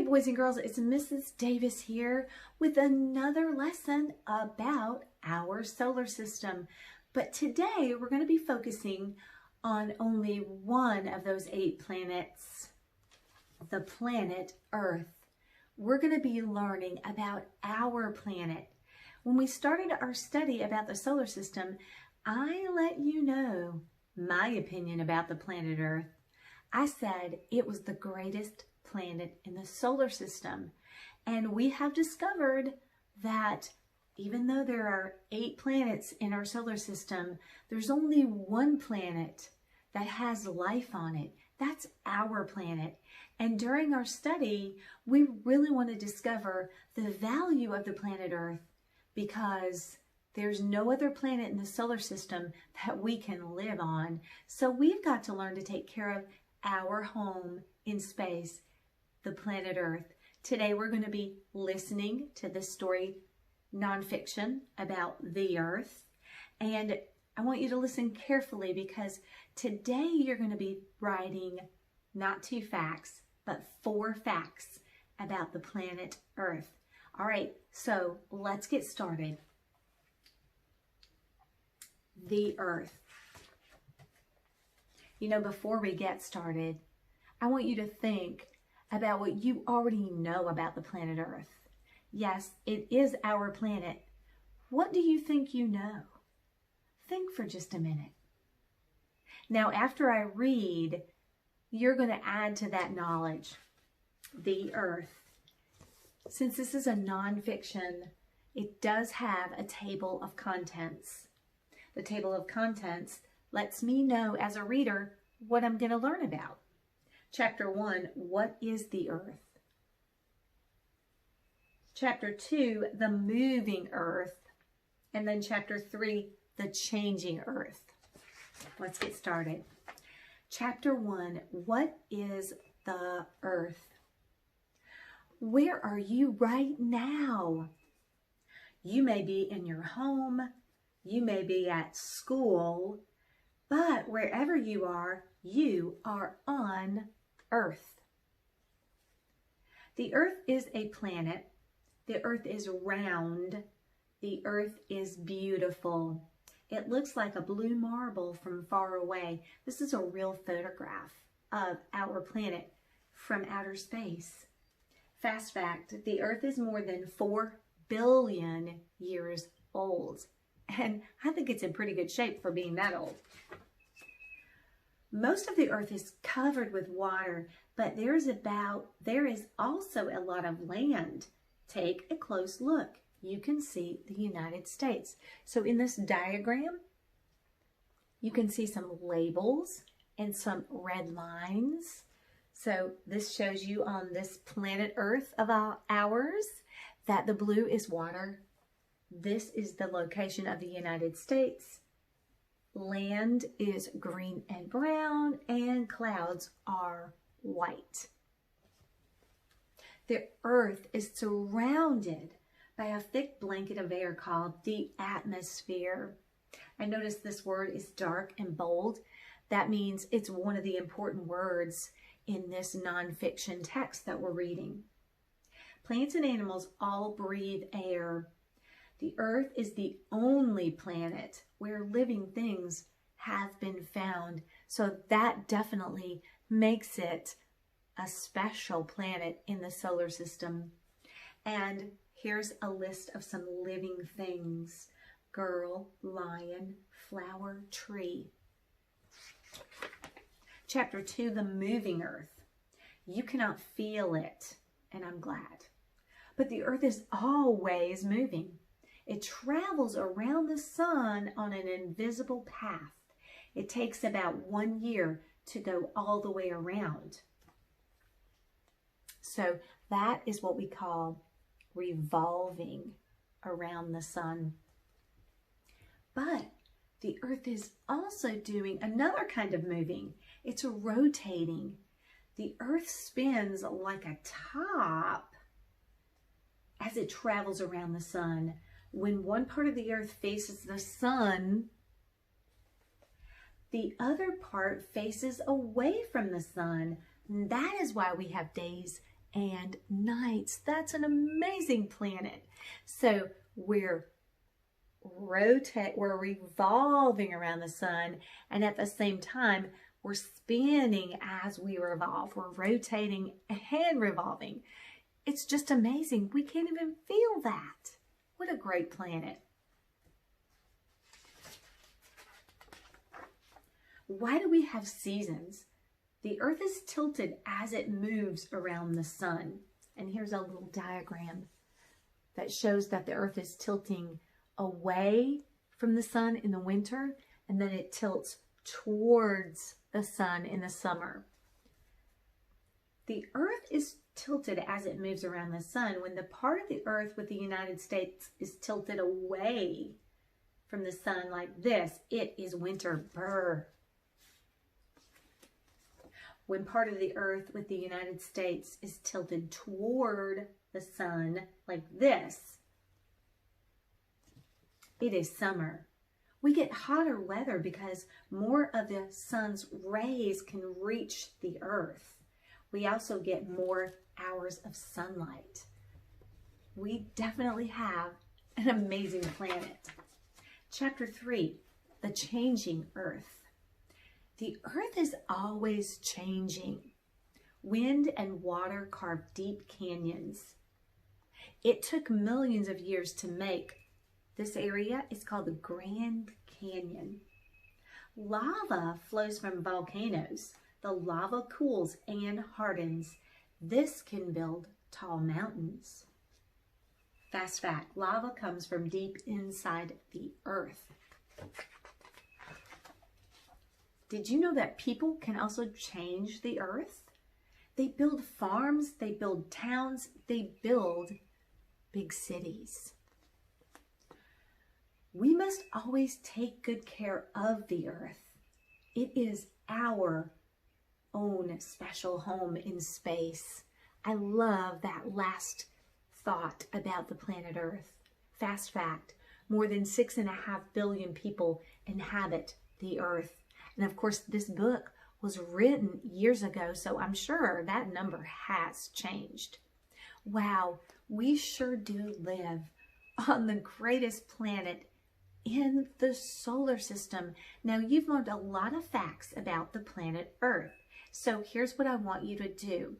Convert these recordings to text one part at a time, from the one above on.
boys and girls, it's Mrs. Davis here with another lesson about our solar system. But today we're going to be focusing on only one of those 8 planets, the planet Earth. We're going to be learning about our planet. When we started our study about the solar system, I let you know my opinion about the planet Earth. I said it was the greatest planet in the solar system. And we have discovered that even though there are 8 planets in our solar system, there's only one planet that has life on it. That's our planet. And during our study, we really want to discover the value of the planet Earth because there's no other planet in the solar system that we can live on. So we've got to learn to take care of our home in space, the planet Earth. Today we're going to be listening to this story, nonfiction, about the Earth. And I want you to listen carefully because today you're going to be writing not 2 facts, but 4 facts about the planet Earth. All right, so let's get started. The Earth. You know, before we get started, I want you to think about what you already know about the planet Earth. Yes, it is our planet. What do you think you know? Think for just a minute. Now, after I read, you're going to add to that knowledge. The Earth. Since this is a nonfiction, it does have a table of contents. The table of contents lets me know as a reader what I'm going to learn about. Chapter 1, what is the Earth? Chapter 2, the moving Earth. And then Chapter 3, the changing Earth. Let's get started. Chapter 1, what is the Earth? Where are you right now? You may be in your home, you may be at school, but wherever you are on Earth. The Earth is a planet. The Earth is round. The Earth is beautiful. It looks like a blue marble from far away. This is a real photograph of our planet from outer space. Fast fact, the Earth is more than 4 billion years old. And I think it's in pretty good shape for being that old. Most of the Earth is covered with water, but there is also a lot of land. Take a close look. You can see the United States. So in this diagram, you can see some labels and some red lines. So this shows you on this planet Earth of ours that the blue is water. This is the location of the United States. Land is green and brown, and clouds are white. The Earth is surrounded by a thick blanket of air called the atmosphere. I notice this word is dark and bold. That means it's one of the important words in this nonfiction text that we're reading. Plants and animals all breathe air. The Earth is the only planet where living things have been found. So that definitely makes it a special planet in the solar system. And here's a list of some living things. Girl, lion, flower, tree. Chapter 2, the moving Earth. You cannot feel it, and I'm glad. But the Earth is always moving. It travels around the sun on an invisible path. It takes about 1 year to go all the way around. So that is what we call revolving around the sun. But the Earth is also doing another kind of moving. It's rotating. The Earth spins like a top as it travels around the sun. When one part of the Earth faces the sun, the other part faces away from the sun. And that is why we have days and nights. That's an amazing planet. So we're revolving around the sun, and at the same time, we're spinning as we revolve. We're rotating and revolving. It's just amazing. We can't even feel that. What a great planet. Why do we have seasons? The Earth is tilted as it moves around the sun. And here's a little diagram that shows that the Earth is tilting away from the sun in the winter, and then it tilts towards the sun in the summer. The Earth is tilted as it moves around the sun. When the part of the Earth with the United States is tilted away from the sun like this, it is winter. Brr. When part of the Earth with the United States is tilted toward the sun like this, it is summer. We get hotter weather because more of the sun's rays can reach the Earth. We also get more hours of sunlight. We definitely have an amazing planet. Chapter 3, the changing Earth. The Earth is always changing. Wind and water carve deep canyons. It took millions of years to make. This area is called the Grand Canyon. Lava flows from volcanoes. The lava cools and hardens. This can build tall mountains. Fast fact, lava comes from deep inside the Earth. Did you know that people can also change the Earth? They build farms, they build towns, they build big cities. We must always take good care of the Earth. It is our own special home in space. I love that last thought about the planet Earth. Fast fact, more than 6.5 billion people inhabit the Earth. And of course, this book was written years ago, so I'm sure that number has changed. Wow, we sure do live on the greatest planet in the solar system. Now, you've learned a lot of facts about the planet Earth. So here's what I want you to do.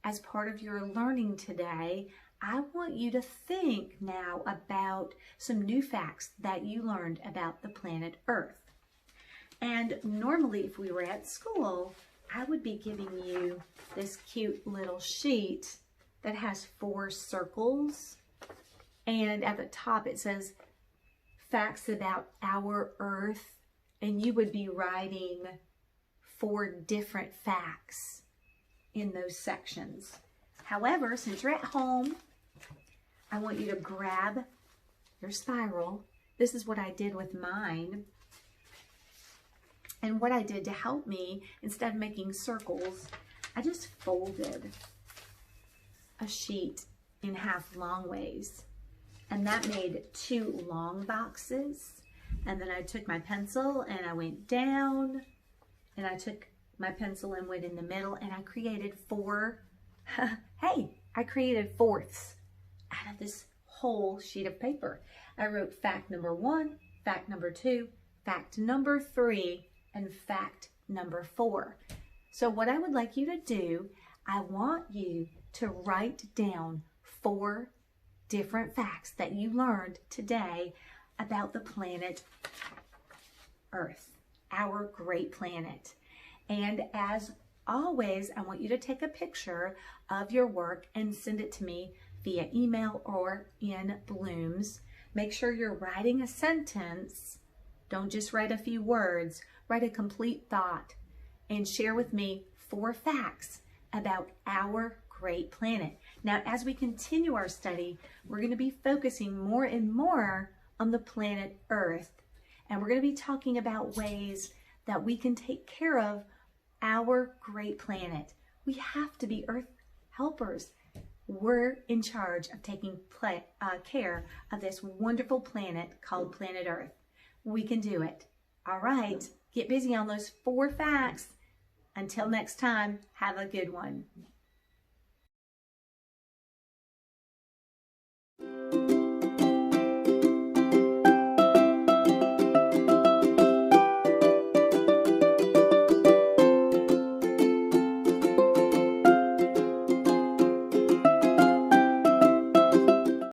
As part of your learning today, I want you to think now about some new facts that you learned about the planet Earth. And normally, if we were at school, I would be giving you this cute little sheet that has 4 circles. And at the top, it says facts about our Earth. And you would be writing 4 different facts in those sections. However, since you're at home, I want you to grab your spiral. This is what I did with mine. And what I did to help me, instead of making circles, I just folded a sheet in half long ways. And that made 2 long boxes. And then I took my pencil and I went down, and I took my pencil and went in the middle, and I created 4, hey, I created fourths out of this whole sheet of paper. I wrote fact number 1, fact number 2, fact number 3, and fact number 4. So what I would like you to do, I want you to write down 4 different facts that you learned today about the planet Earth, our great planet. And as always, I want you to take a picture of your work and send it to me via email or in Blooms. Make sure you're writing a sentence. Don't just write a few words. Write a complete thought and share with me 4 facts about our great planet. Now, as we continue our study, we're going to be focusing more and more on the planet Earth. And we're going to be talking about ways that we can take care of our great planet. We have to be Earth helpers. We're in charge of taking care of this wonderful planet called planet Earth. We can do it. All right, get busy on those 4 facts. Until next time, have a good one.